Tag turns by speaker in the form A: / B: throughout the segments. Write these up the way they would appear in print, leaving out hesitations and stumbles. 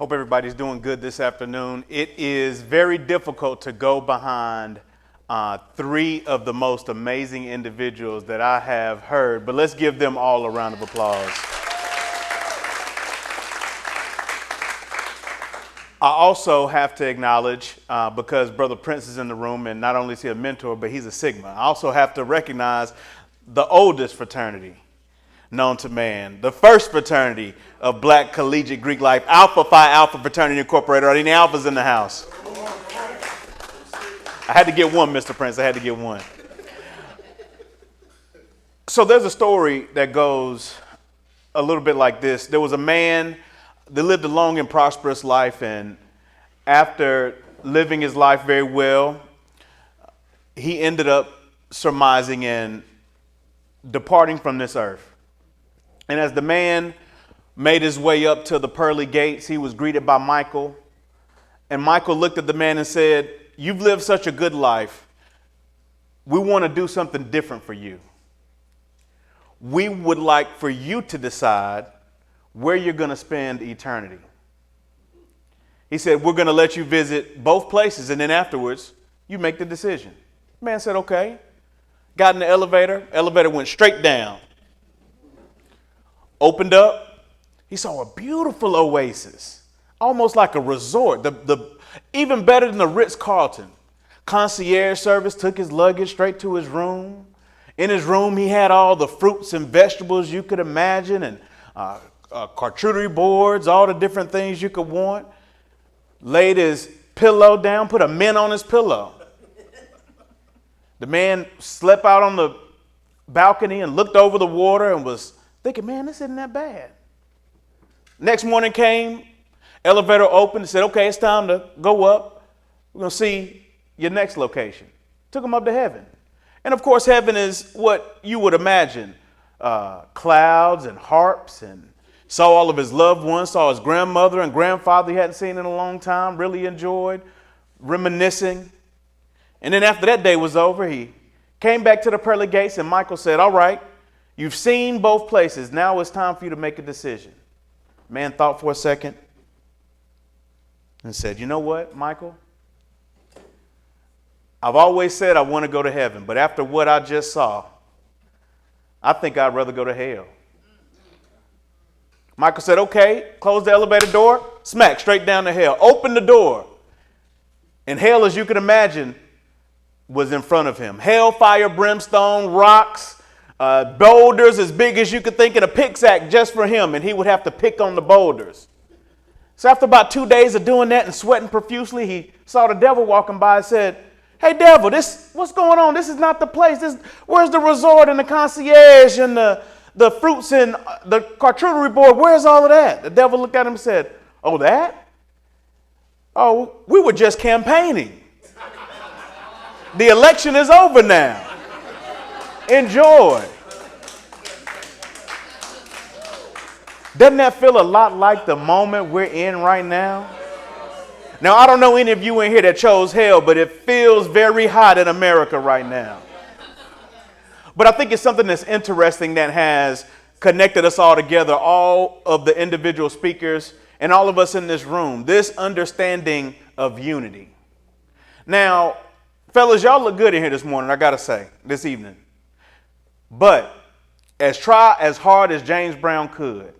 A: Hope everybody's doing good this afternoon. It is very difficult to go behind three of the most amazing individuals that I have heard, but let's give them all a round of applause. I also have to acknowledge, because Brother Prince is in the room, and not only is he a mentor, but he's a Sigma. I also have to recognize the oldest fraternity known to man, the first fraternity of Black collegiate Greek life, Alpha Phi Alpha Fraternity Incorporated. Are any alphas in the house? I had to get one, Mr. Prince. I had to get one. So there's a story that goes a little bit like this. There was a man that lived a long and prosperous life, and after living his life very well, he ended up surmising and departing from this earth. And as the man made his way up to the pearly gates, he was greeted by Michael. And Michael looked at the man and said, "You've lived such a good life. We want to do something different for you. We would like for you to decide where you're going to spend eternity." He said, "We're going to let you visit both places, and then afterwards, you make the decision." The man said, "Okay." Got in the elevator. Elevator went straight down. Opened up. He saw a beautiful oasis, almost like a resort, even better than the Ritz-Carlton. Concierge service took his luggage straight to his room. In his room, he had all the fruits and vegetables you could imagine, and charcuterie boards, all the different things you could want. Laid his pillow down, put a mint on his pillow. The man slept out on the balcony and looked over the water and was thinking, man, this isn't that bad. Next morning came, elevator opened and said, "Okay, it's time to go up. We're going to see your next location." Took him up to heaven. And of course, heaven is what you would imagine, clouds and harps, and saw all of his loved ones, saw his grandmother and grandfather he hadn't seen in a long time, really enjoyed, reminiscing. And then after that day was over, he came back to the pearly gates, and Michael said, "All right, you've seen both places. Now it's time for you to make a decision." Man thought for a second and said, "You know what, Michael? I've always said I want to go to heaven, but after what I just saw, I think I'd rather go to hell." Michael said, "Okay," closed the elevator door, smack, straight down to hell. Opened the door, and hell, as you can imagine, was in front of him. Hellfire, brimstone, rocks, boulders as big as you could think, and a pickaxe just for him, and he would have to pick on the boulders. So after about 2 days of doing that and sweating profusely, he saw the devil walking by and said, "Hey, devil, what's going on? This is not the place. Where's the resort and the concierge and the fruits and the charcuterie board? Where's all of that?" The devil looked at him and said, "Oh, that? Oh, we were just campaigning. The election is over now. Enjoy." Doesn't that feel a lot like the moment we're in right now? Now, I don't know any of you in here that chose hell, but it feels very hot in America right now. But I think it's something that's interesting that has connected us all together, all of the individual speakers and all of us in this room, this understanding of unity. Now, fellas, y'all look good in here this morning, I got to say, this evening. But try as hard as James Brown could,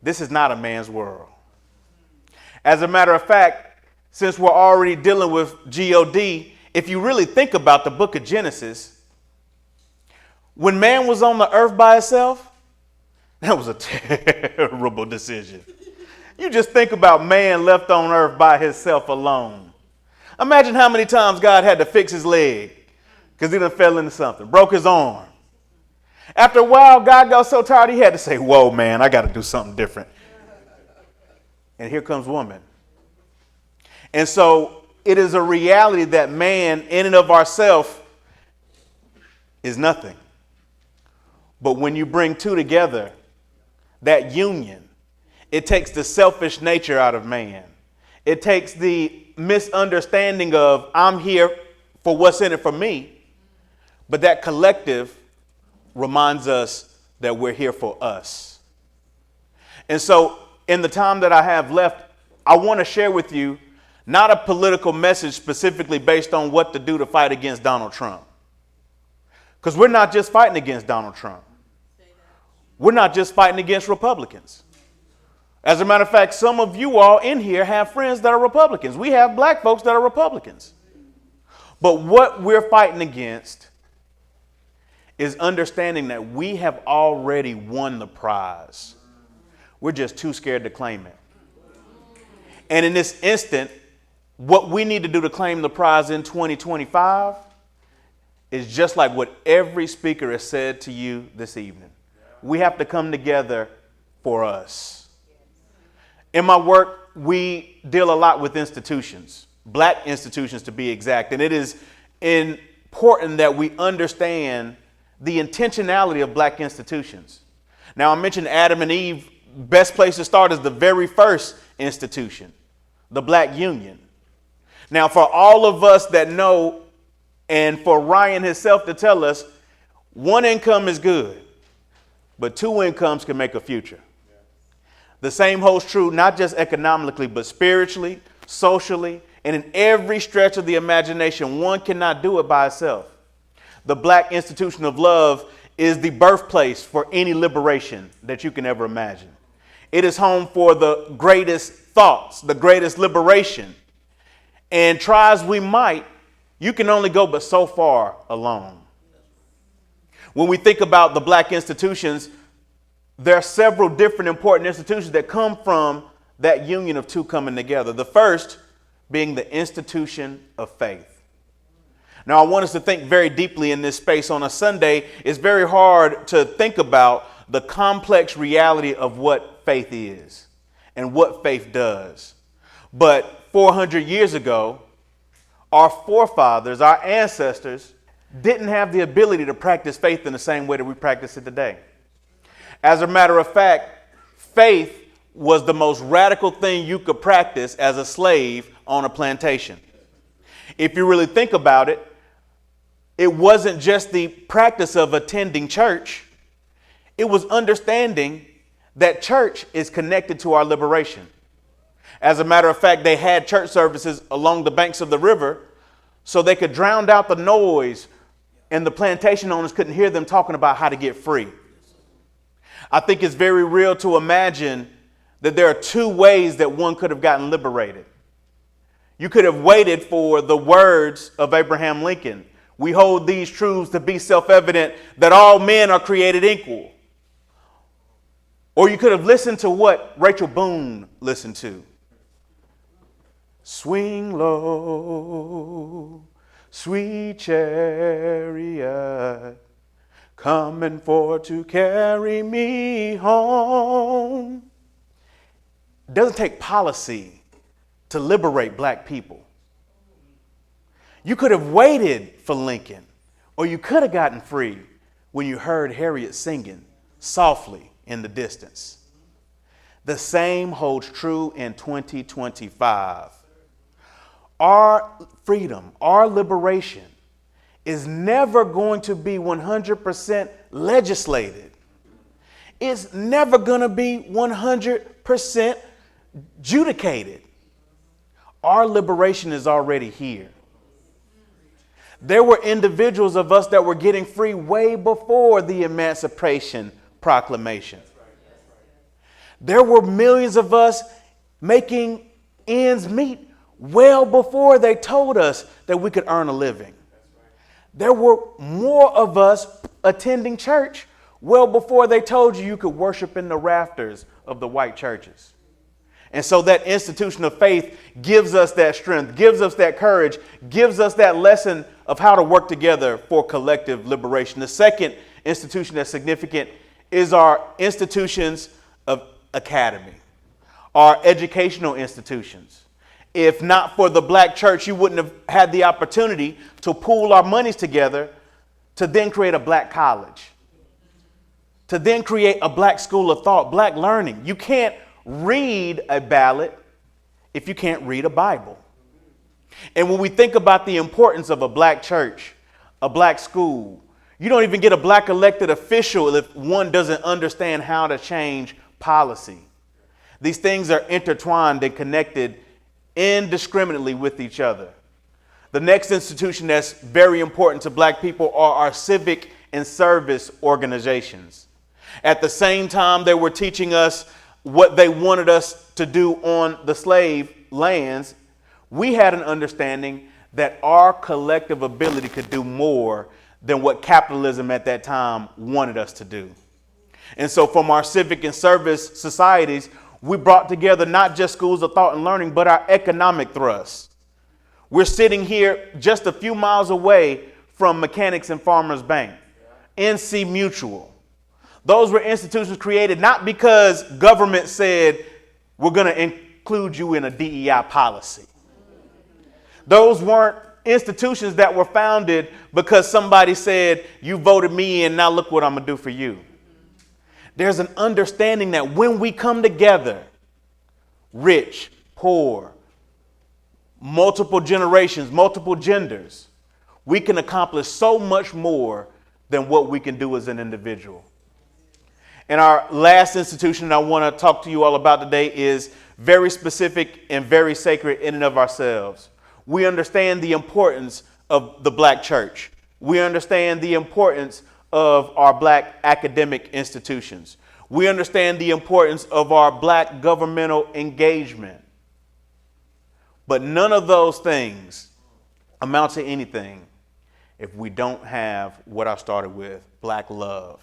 A: this is not a man's world. As a matter of fact, since we're already dealing with God, if you really think about the book of Genesis, when man was on the earth by itself, that was a terrible decision. You just think about man left on earth by himself alone. Imagine how many times God had to fix his leg because he done fell into something, broke his arm. After a while, God got so tired he had to say, "Whoa, man, I got to do something different." And here comes woman. And so it is a reality that man in and of ourselves is nothing. But when you bring two together, that union, it takes the selfish nature out of man. It takes the misunderstanding of I'm here for what's in it for me, but that collective reminds us that we're here for us. And so in the time that I have left, I want to share with you not a political message specifically based on what to do to fight against Donald Trump. Because we're not just fighting against Donald Trump. We're not just fighting against Republicans. As a matter of fact, some of you all in here have friends that are Republicans. We have black folks that are Republicans. But what we're fighting against is understanding that we have already won the prize. We're just too scared to claim it. And in this instant, what we need to do to claim the prize in 2025 is just like what every speaker has said to you this evening. We have to come together for us. In my work, we deal a lot with institutions, black institutions to be exact. And it is important that we understand the intentionality of black institutions. Now, I mentioned Adam and Eve. Best place to start is the very first institution, the Black Union. Now, for all of us that know, and for Ryan himself to tell us, one income is good, but two incomes can make a future. The same holds true not just economically, but spiritually, socially, and in every stretch of the imagination. One cannot do it by itself. The Black Institution of Love is the birthplace for any liberation that you can ever imagine. It is home for the greatest thoughts, the greatest liberation. And try as we might, you can only go but so far alone. When we think about the black institutions, there are several different important institutions that come from that union of two coming together. The first being the institution of faith. Now, I want us to think very deeply in this space. On a Sunday, it's very hard to think about the complex reality of what faith is and what faith does. But 400 years ago, our forefathers, our ancestors, didn't have the ability to practice faith in the same way that we practice it today. As a matter of fact, faith was the most radical thing you could practice as a slave on a plantation. If you really think about it, it wasn't just the practice of attending church. It was understanding that church is connected to our liberation. As a matter of fact, they had church services along the banks of the river so they could drown out the noise and the plantation owners couldn't hear them talking about how to get free. I think it's very real to imagine that there are two ways that one could have gotten liberated. You could have waited for the words of Abraham Lincoln. We hold these truths to be self-evident that all men are created equal. Or you could have listened to what Rachel Boone listened to. Swing low, sweet chariot, coming for to carry me home. It doesn't take policy to liberate black people. You could have waited for Lincoln, or you could have gotten free when you heard Harriet singing softly in the distance. The same holds true in 2025. Our freedom, our liberation is never going to be 100% legislated. It's never going to be 100% adjudicated. Our liberation is already here. There were individuals of us that were getting free way before the Emancipation Proclamation. There were millions of us making ends meet well before they told us that we could earn a living. There were more of us attending church well before they told you could worship in the rafters of the white churches. And so that institution of faith gives us that strength, gives us that courage, gives us that lesson of how to work together for collective liberation. The second institution that's significant is our institutions of academy, our educational institutions. If not for the black church, you wouldn't have had the opportunity to pool our monies together to then create a black college, to then create a black school of thought, black learning. You can't read a ballot if you can't read a Bible. And when we think about the importance of a black church, a black school, you don't even get a black elected official if one doesn't understand how to change policy. These things are intertwined and connected indiscriminately with each other. The next institution that's very important to black people are our civic and service organizations. At the same time they were teaching us what they wanted us to do on the slave lands, we had an understanding that our collective ability could do more than what capitalism at that time wanted us to do. And so from our civic and service societies, we brought together not just schools of thought and learning, but our economic thrust. We're sitting here just a few miles away from Mechanics and Farmers Bank, NC Mutual. Those were institutions created not because government said we're going to include you in a DEI policy. Those weren't institutions that were founded because somebody said, you voted me in, now look what I'm going to do for you. There's an understanding that when we come together, rich, poor, multiple generations, multiple genders, we can accomplish so much more than what we can do as an individual. And our last institution I want to talk to you all about today is very specific and very sacred in and of ourselves. We understand the importance of the black church. We understand the importance of our black academic institutions. We understand the importance of our black governmental engagement. But none of those things amount to anything if we don't have what I started with, black love.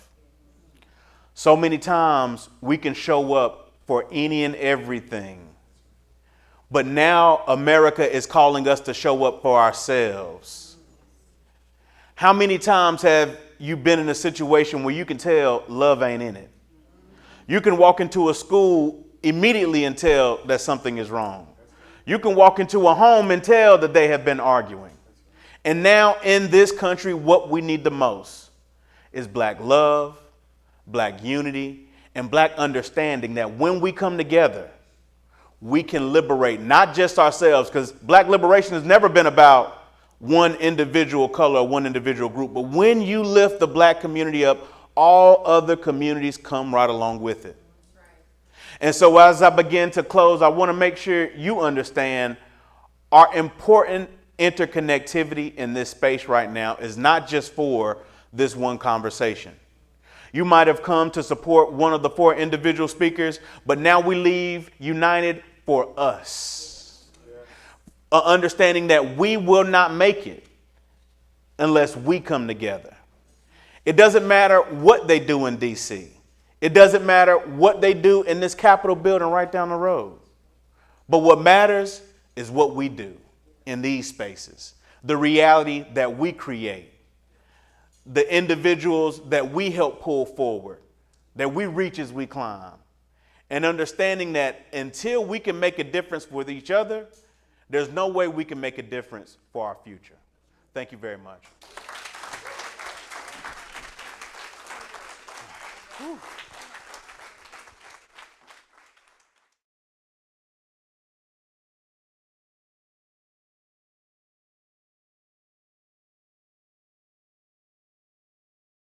A: So many times we can show up for any and everything. But now America is calling us to show up for ourselves. How many times have you been in a situation where you can tell love ain't in it? You can walk into a school immediately and tell that something is wrong. You can walk into a home and tell that they have been arguing. And now in this country, what we need the most is black love, black unity, and black understanding that when we come together, we can liberate not just ourselves, because black liberation has never been about one individual color or one individual group. But when you lift the black community up, all other communities come right along with it. Right. And so as I begin to close, I want to make sure you understand our important interconnectivity in this space right now is not just for this one conversation. You might have come to support one of the 4 individual speakers, but now we leave united for us. Understanding that we will not make it unless we come together. It doesn't matter what they do in DC. It doesn't matter what they do in this Capitol building right down the road. But what matters is what we do in these spaces, the reality that we create, the individuals that we help pull forward, that we reach as we climb. And understanding that until we can make a difference with each other, there's no way we can make a difference for our future. Thank you very much. Whew.